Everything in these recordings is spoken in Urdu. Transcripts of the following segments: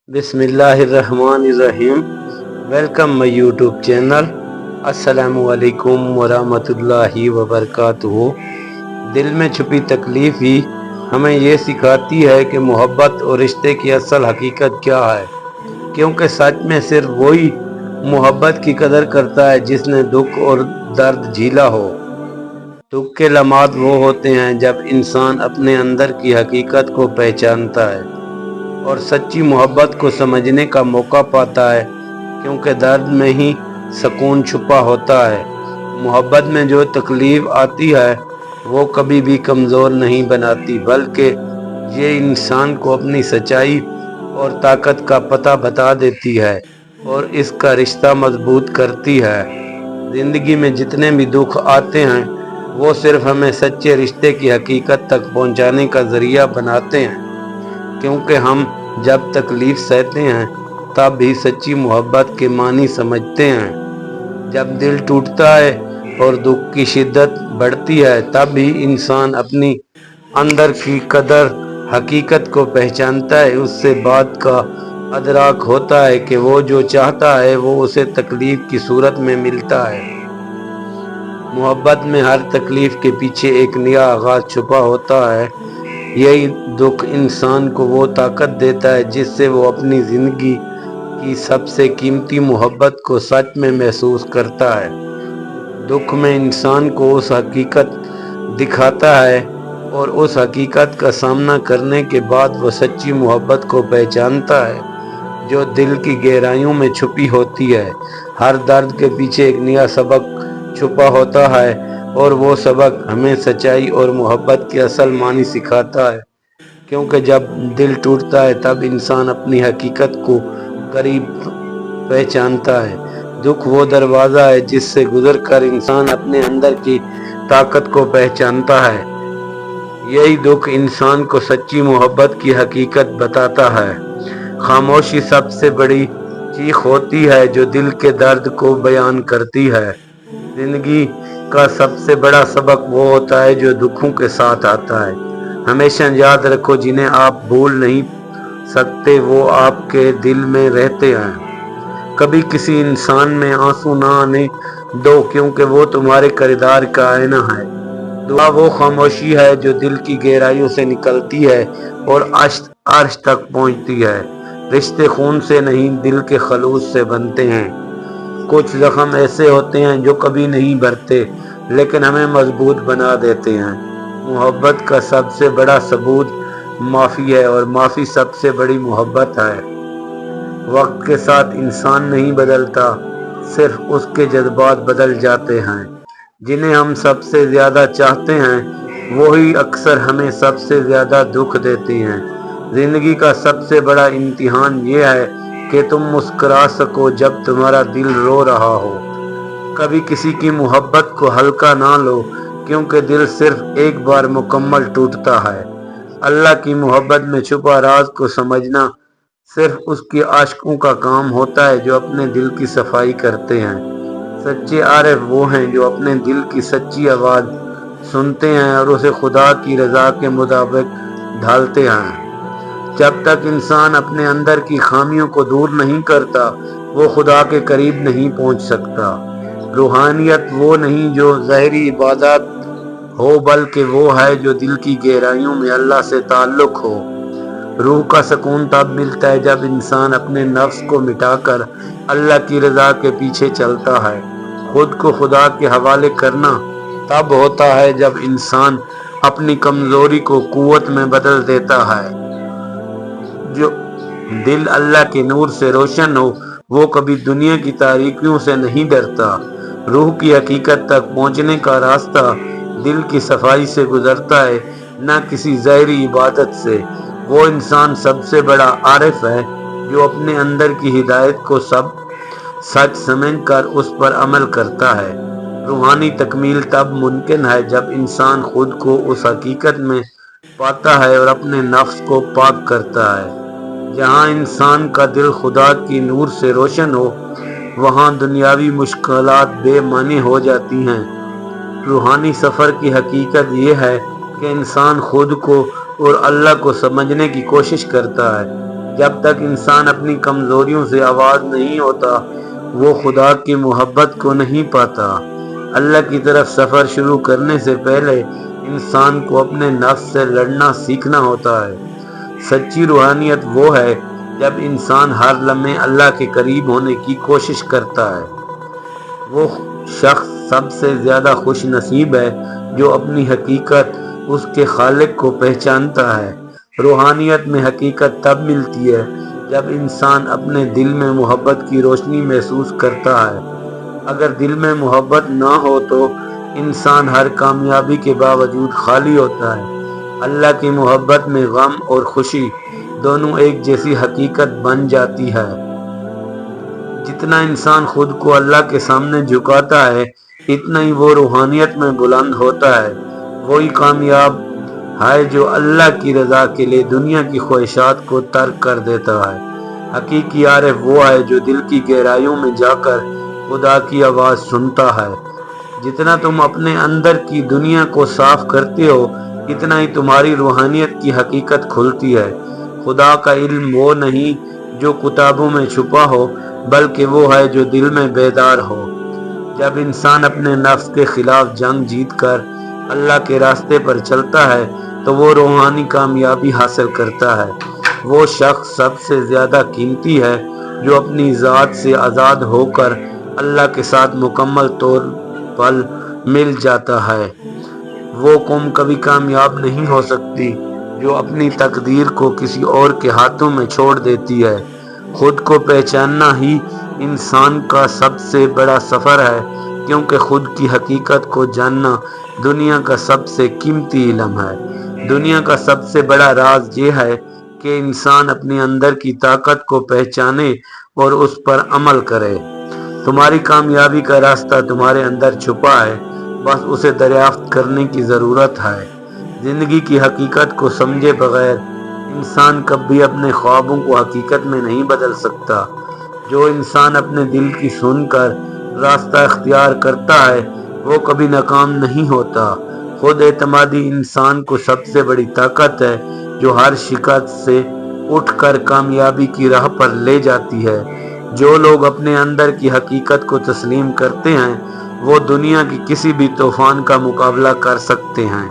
بسم اللہ الرحمن الرحیم۔ ویلکم مائی یوٹیوب چینل۔ السلام علیکم ورحمۃ اللہ وبرکاتہ۔ دل میں چھپی تکلیف ہی ہمیں یہ سکھاتی ہے کہ محبت اور رشتے کی اصل حقیقت کیا ہے، کیونکہ سچ میں صرف وہی محبت کی قدر کرتا ہے جس نے دکھ اور درد جھیلا ہو۔ دکھ کے لمحات وہ ہوتے ہیں جب انسان اپنے اندر کی حقیقت کو پہچانتا ہے اور سچی محبت کو سمجھنے کا موقع پاتا ہے، کیونکہ درد میں ہی سکون چھپا ہوتا ہے۔ محبت میں جو تکلیف آتی ہے وہ کبھی بھی کمزور نہیں بناتی، بلکہ یہ انسان کو اپنی سچائی اور طاقت کا پتہ بتا دیتی ہے اور اس کا رشتہ مضبوط کرتی ہے۔ زندگی میں جتنے بھی دکھ آتے ہیں وہ صرف ہمیں سچے رشتے کی حقیقت تک پہنچانے کا ذریعہ بناتے ہیں، کیونکہ ہم جب تکلیف سہتے ہیں تب بھی سچی محبت کے معنی سمجھتے ہیں۔ جب دل ٹوٹتا ہے اور دکھ کی شدت بڑھتی ہے تب بھی انسان اپنی اندر کی قدر حقیقت کو پہچانتا ہے۔ اس سے بات کا ادراک ہوتا ہے کہ وہ جو چاہتا ہے وہ اسے تکلیف کی صورت میں ملتا ہے۔ محبت میں ہر تکلیف کے پیچھے ایک نیا آغاز چھپا ہوتا ہے۔ یہی دکھ انسان کو وہ طاقت دیتا ہے جس سے وہ اپنی زندگی کی سب سے قیمتی محبت کو سچ میں محسوس کرتا ہے۔ دکھ میں انسان کو اس حقیقت دکھاتا ہے اور اس حقیقت کا سامنا کرنے کے بعد وہ سچی محبت کو پہچانتا ہے جو دل کی گہرائیوں میں چھپی ہوتی ہے۔ ہر درد کے پیچھے ایک نیا سبق چھپا ہوتا ہے اور وہ سبق ہمیں سچائی اور محبت کے اصل معنی سکھاتا ہے، کیونکہ جب دل ٹوٹتا ہے تب انسان اپنی حقیقت کو قریب پہچانتا ہے۔ دکھ وہ دروازہ ہے جس سے گزر کر انسان اپنے اندر کی طاقت کو پہچانتا ہے۔ یہی دکھ انسان کو سچی محبت کی حقیقت بتاتا ہے۔ خاموشی سب سے بڑی چیخ ہوتی ہے جو دل کے درد کو بیان کرتی ہے۔ زندگی کا سب سے بڑا سبق وہ ہوتا ہے جو دکھوں کے ساتھ آتا ہے۔ ہمیشہ یاد رکھو، جنہیں آپ بھول نہیں سکتے وہ آپ کے دل میں رہتے ہیں۔ کبھی کسی انسان میں آنسو نہ آنے دو، کیونکہ وہ تمہارے کردار کا آئینہ ہے۔ دعا وہ خاموشی ہے جو دل کی گہرائیوں سے نکلتی ہے اور عرش تک پہنچتی ہے۔ رشتے خون سے نہیں، دل کے خلوص سے بنتے ہیں۔ کچھ زخم ایسے ہوتے ہیں جو کبھی نہیں بھرتے لیکن ہمیں مضبوط بنا دیتے ہیں۔ محبت کا سب سے بڑا ثبوت معافی ہے اور معافی سب سے بڑی محبت ہے۔ وقت کے ساتھ انسان نہیں بدلتا، صرف اس کے جذبات بدل جاتے ہیں۔ جنہیں ہم سب سے زیادہ چاہتے ہیں وہی اکثر ہمیں سب سے زیادہ دکھ دیتے ہیں۔ زندگی کا سب سے بڑا امتحان یہ ہے کہ تم مسکرا سکو جب تمہارا دل رو رہا ہو۔ کبھی کسی کی محبت کو ہلکا نہ لو، کیونکہ دل صرف ایک بار مکمل ٹوٹتا ہے۔ اللہ کی محبت میں چھپا راز کو سمجھنا صرف اس کے عاشقوں کا کام ہوتا ہے جو اپنے دل کی صفائی کرتے ہیں۔ سچے عارف وہ ہیں جو اپنے دل کی سچی آواز سنتے ہیں اور اسے خدا کی رضا کے مطابق ڈھالتے ہیں۔ جب تک انسان اپنے اندر کی خامیوں کو دور نہیں کرتا وہ خدا کے قریب نہیں پہنچ سکتا۔ روحانیت وہ نہیں جو ظاہری عبادات ہو، بلکہ وہ ہے جو دل کی گہرائیوں میں اللہ سے تعلق ہو۔ روح کا سکون تب ملتا ہے جب انسان اپنے نفس کو مٹا کر اللہ کی رضا کے پیچھے چلتا ہے۔ خود کو خدا کے حوالے کرنا تب ہوتا ہے جب انسان اپنی کمزوری کو قوت میں بدل دیتا ہے۔ جو دل اللہ کے نور سے روشن ہو وہ کبھی دنیا کی تاریکیوں سے نہیں ڈرتا۔ روح کی حقیقت تک پہنچنے کا راستہ دل کی صفائی سے گزرتا ہے، نہ کسی ظاہری عبادت سے۔ وہ انسان سب سے بڑا عارف ہے جو اپنے اندر کی ہدایت کو سچ سمجھ کر اس پر عمل کرتا ہے۔ روحانی تکمیل تب ممکن ہے جب انسان خود کو اس حقیقت میں پاتا ہے اور اپنے نفس کو پاک کرتا ہے۔ جہاں انسان کا دل خدا کی نور سے روشن ہو وہاں دنیاوی مشکلات بے معنی ہو جاتی ہیں۔ روحانی سفر کی حقیقت یہ ہے کہ انسان خود کو اور اللہ کو سمجھنے کی کوشش کرتا ہے۔ جب تک انسان اپنی کمزوریوں سے آواز نہیں ہوتا وہ خدا کی محبت کو نہیں پاتا۔ اللہ کی طرف سفر شروع کرنے سے پہلے انسان کو اپنے نفس سے لڑنا سیکھنا ہوتا ہے۔ سچی روحانیت وہ ہے جب انسان ہر لمحے اللہ کے قریب ہونے کی کوشش کرتا ہے۔ وہ شخص سب سے زیادہ خوش نصیب ہے جو اپنی حقیقت اس کے خالق کو پہچانتا ہے۔ روحانیت میں حقیقت تب ملتی ہے جب انسان اپنے دل میں محبت کی روشنی محسوس کرتا ہے۔ اگر دل میں محبت نہ ہو تو انسان ہر کامیابی کے باوجود خالی ہوتا ہے۔ اللہ کی محبت میں غم اور خوشی دونوں ایک جیسی حقیقت بن جاتی ہے۔ جتنا انسان خود کو اللہ کے سامنے جھکاتا ہے اتنا ہی وہ روحانیت میں بلند ہوتا ہے۔ وہی کامیاب ہے جو اللہ کی رضا کے لیے دنیا کی خواہشات کو ترک کر دیتا ہے۔ حقیقی عارف وہ ہے جو دل کی گہرائیوں میں جا کر خدا کی آواز سنتا ہے۔ جتنا تم اپنے اندر کی دنیا کو صاف کرتے ہو اتنا ہی تمہاری روحانیت کی حقیقت کھلتی ہے۔ خدا کا علم وہ نہیں جو کتابوں میں چھپا ہو بلکہ وہ ہے جو دل میں بیدار ہو۔ جب انسان اپنے نفس کے خلاف جنگ جیت کر اللہ کے راستے پر چلتا ہے تو وہ روحانی کامیابی حاصل کرتا ہے۔ وہ شخص سب سے زیادہ قیمتی ہے جو اپنی ذات سے آزاد ہو کر اللہ کے ساتھ مکمل طور پر مل جاتا ہے۔ وہ قوم کبھی کامیاب نہیں ہو سکتی جو اپنی تقدیر کو کسی اور کے ہاتھوں میں چھوڑ دیتی ہے۔ خود کو پہچاننا ہی انسان کا سب سے بڑا سفر ہے کیونکہ خود کی حقیقت کو جاننا دنیا کا سب سے قیمتی علم ہے۔ دنیا کا سب سے بڑا راز یہ ہے کہ انسان اپنے اندر کی طاقت کو پہچانے اور اس پر عمل کرے۔ تمہاری کامیابی کا راستہ تمہارے اندر چھپا ہے، بس اسے دریافت کرنے کی ضرورت ہے۔ زندگی کی حقیقت کو سمجھے بغیر انسان کبھی اپنے خوابوں کو حقیقت میں نہیں بدل سکتا۔ جو انسان اپنے دل کی سن کر راستہ اختیار کرتا ہے وہ کبھی ناکام نہیں ہوتا۔ خود اعتمادی انسان کو سب سے بڑی طاقت ہے جو ہر شکست سے اٹھ کر کامیابی کی راہ پر لے جاتی ہے۔ جو لوگ اپنے اندر کی حقیقت کو تسلیم کرتے ہیں وہ دنیا کی کسی بھی طوفان کا مقابلہ کر سکتے ہیں۔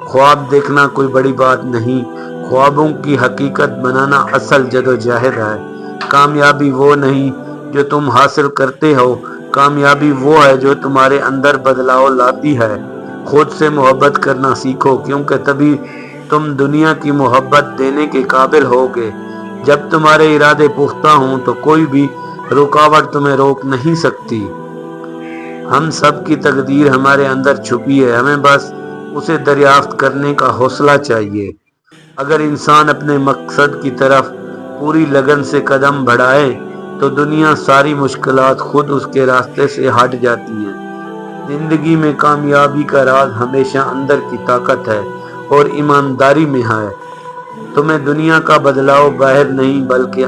خواب دیکھنا کوئی بڑی بات نہیں، خوابوں کی حقیقت بنانا اصل جدوجہد ہے۔ کامیابی وہ نہیں جو تم حاصل کرتے ہو، کامیابی وہ ہے جو تمہارے اندر بدلاؤ لاتی ہے۔ خود سے محبت کرنا سیکھو کیونکہ تبھی تم دنیا کی محبت دینے کے قابل ہوگے۔ جب تمہارے ارادے پختہ ہوں تو کوئی بھی رکاوٹ تمہیں روک نہیں سکتی۔ ہم سب کی تقدیر ہمارے اندر چھپی ہے، ہمیں بس اسے دریافت کرنے کا حوصلہ چاہیے۔ اگر انسان اپنے مقصد کی طرف پوری لگن سے قدم بڑھائے تو دنیا ساری مشکلات خود اس کے راستے سے ہٹ جاتی ہیں۔ زندگی میں کامیابی کا راز ہمیشہ اندر کی طاقت ہے اور ایمانداری میں ہے۔ تمہیں دنیا کا بدلاؤ باہر نہیں بلکہ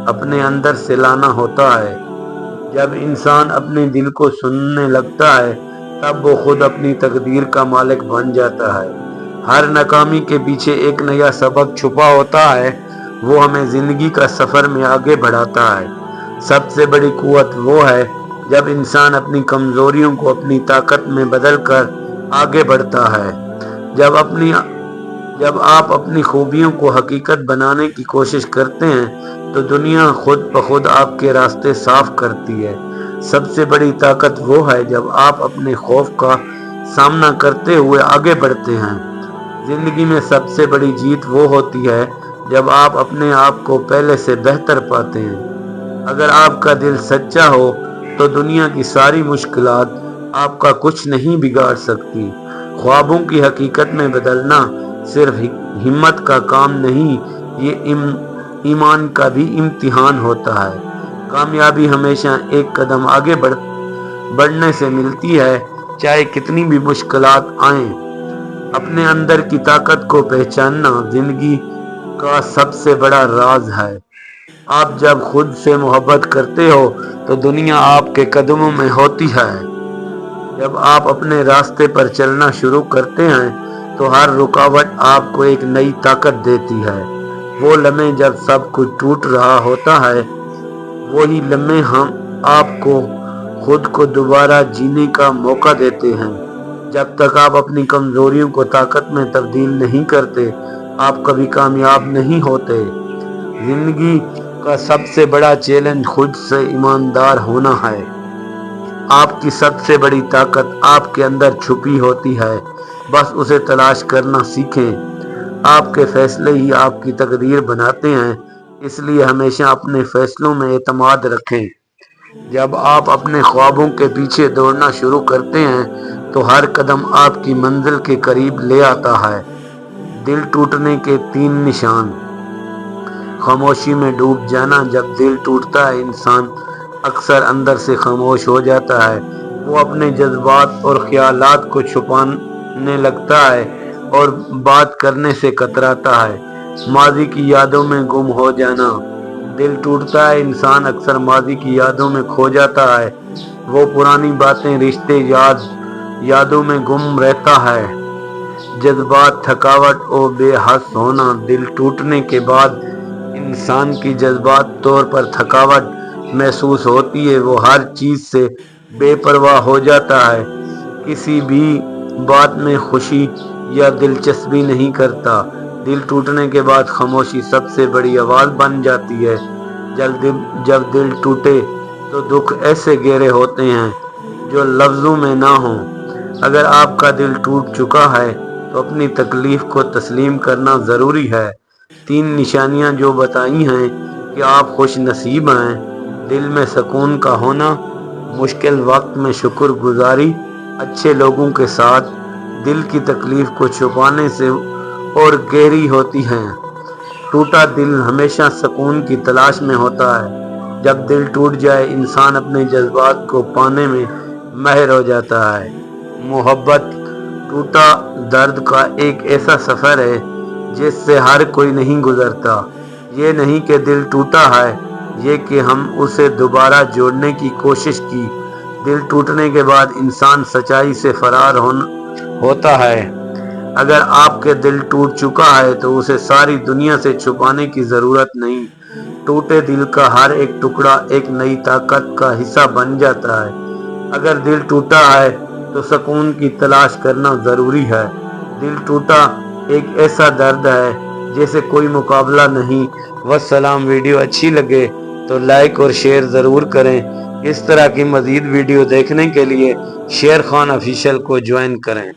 اپنے اندر سے لانا ہوتا ہے۔ جب انسان اپنے دل کو سننے لگتا ہے تب وہ خود اپنی تقدیر کا مالک بن جاتا ہے۔ ہر ناکامی کے پیچھے ایک نیا سبق چھپا ہوتا ہے، وہ ہمیں زندگی کا سفر میں آگے بڑھاتا ہے۔ سب سے بڑی قوت وہ ہے جب انسان اپنی کمزوریوں کو اپنی طاقت میں بدل کر آگے بڑھتا ہے۔ جب آپ اپنی خوبیوں کو حقیقت بنانے کی کوشش کرتے ہیں تو دنیا خود بخود آپ کے راستے صاف کرتی ہے۔ سب سے بڑی طاقت وہ ہے جب آپ اپنے خوف کا سامنا کرتے ہوئے آگے بڑھتے ہیں۔ زندگی میں سب سے بڑی جیت وہ ہوتی ہے جب آپ اپنے آپ کو پہلے سے بہتر پاتے ہیں۔ اگر آپ کا دل سچا ہو تو دنیا کی ساری مشکلات آپ کا کچھ نہیں بگاڑ سکتی۔ خوابوں کی حقیقت میں بدلنا صرف ہمت کا کام نہیں، یہ ایمان کا بھی امتحان ہوتا ہے۔ کامیابی ہمیشہ ایک قدم آگے بڑھنے سے ملتی ہے، چاہے کتنی بھی مشکلات آئیں۔ اپنے اندر کی طاقت کو پہچاننا زندگی کا سب سے بڑا راز ہے۔ آپ جب خود سے محبت کرتے ہو تو دنیا آپ کے قدموں میں ہوتی ہے۔ جب آپ اپنے راستے پر چلنا شروع کرتے ہیں تو ہر رکاوٹ آپ کو ایک نئی طاقت دیتی ہے۔ وہ لمحے جب سب کچھ ٹوٹ رہا ہوتا ہے، وہی لمحے ہم آپ کو خود کو دوبارہ جینے کا موقع دیتے ہیں۔ جب تک آپ اپنی کمزوریوں کو طاقت میں تبدیل نہیں کرتے، آپ کبھی کامیاب نہیں ہوتے۔ زندگی کا سب سے بڑا چیلنج خود سے ایماندار ہونا ہے۔ آپ کی سب سے بڑی طاقت آپ کے اندر چھپی ہوتی ہے، بس اسے تلاش کرنا سیکھیں۔ آپ کے فیصلے ہی آپ کی تقدیر بناتے ہیں، اس لیے ہمیشہ اپنے فیصلوں میں اعتماد رکھیں۔ جب آپ اپنے خوابوں کے پیچھے دوڑنا شروع کرتے ہیں تو ہر قدم آپ کی منزل کے قریب لے آتا ہے۔ دل ٹوٹنے کے 3 نشان۔ خاموشی میں ڈوب جانا۔ جب دل ٹوٹتا ہے، انسان اکثر اندر سے خاموش ہو جاتا ہے۔ وہ اپنے جذبات اور خیالات کو چھپانے لگتا ہے اور بات کرنے سے کتراتا ہے۔ ماضی کی یادوں میں گم ہو جانا۔ دل ٹوٹتا ہے، انسان اکثر ماضی کی یادوں میں کھو جاتا ہے۔ وہ پرانی باتیں، رشتے، یادوں میں گم رہتا ہے۔ جذبات، تھکاوٹ اور بے حس ہونا۔ دل ٹوٹنے کے بعد انسان کی جذبات طور پر تھکاوٹ محسوس ہوتی ہے۔ وہ ہر چیز سے بے پرواہ ہو جاتا ہے، کسی بھی بات میں خوشی یا دلچسپی نہیں کرتا۔ دل ٹوٹنے کے بعد خاموشی سب سے بڑی آواز بن جاتی ہے۔ جب دل ٹوٹے تو دکھ ایسے گہرے ہوتے ہیں جو لفظوں میں نہ ہوں۔ اگر آپ کا دل ٹوٹ چکا ہے تو اپنی تکلیف کو تسلیم کرنا ضروری ہے۔ 3 نشانیاں جو بتائی ہیں کہ آپ خوش نصیب ہیں: دل میں سکون کا ہونا، مشکل وقت میں شکر گزاری، اچھے لوگوں کے ساتھ۔ دل کی تکلیف کو چھپانے سے اور گہری ہوتی ہے۔ ٹوٹا دل ہمیشہ سکون کی تلاش میں ہوتا ہے۔ جب دل ٹوٹ جائے، انسان اپنے جذبات کو پانے میں ماہر ہو جاتا ہے۔ محبت۔ ٹوٹا درد کا ایک ایسا سفر ہے جس سے ہر کوئی نہیں گزرتا۔ یہ نہیں کہ دل ٹوٹا ہے، یہ کہ ہم اسے دوبارہ جوڑنے کی کوشش کی۔ دل ٹوٹنے کے بعد انسان سچائی سے فرار ہوتا ہے۔ اگر آپ کے دل ٹوٹ چکا ہے تو اسے ساری دنیا سے چھپانے کی ضرورت نہیں۔ ٹوٹے دل کا ہر ایک ٹکڑا ایک نئی طاقت کا حصہ بن جاتا ہے۔ اگر دل ٹوٹا ہے تو سکون کی تلاش کرنا ضروری ہے۔ دل ٹوٹا ایک ایسا درد ہے جیسے کوئی مقابلہ نہیں۔ والسلام۔ ویڈیو اچھی لگے تو لائک اور شیئر ضرور کریں۔ اس طرح کی مزید ویڈیو دیکھنے کے لیے شیر خان آفیشیل کو جوائن کریں۔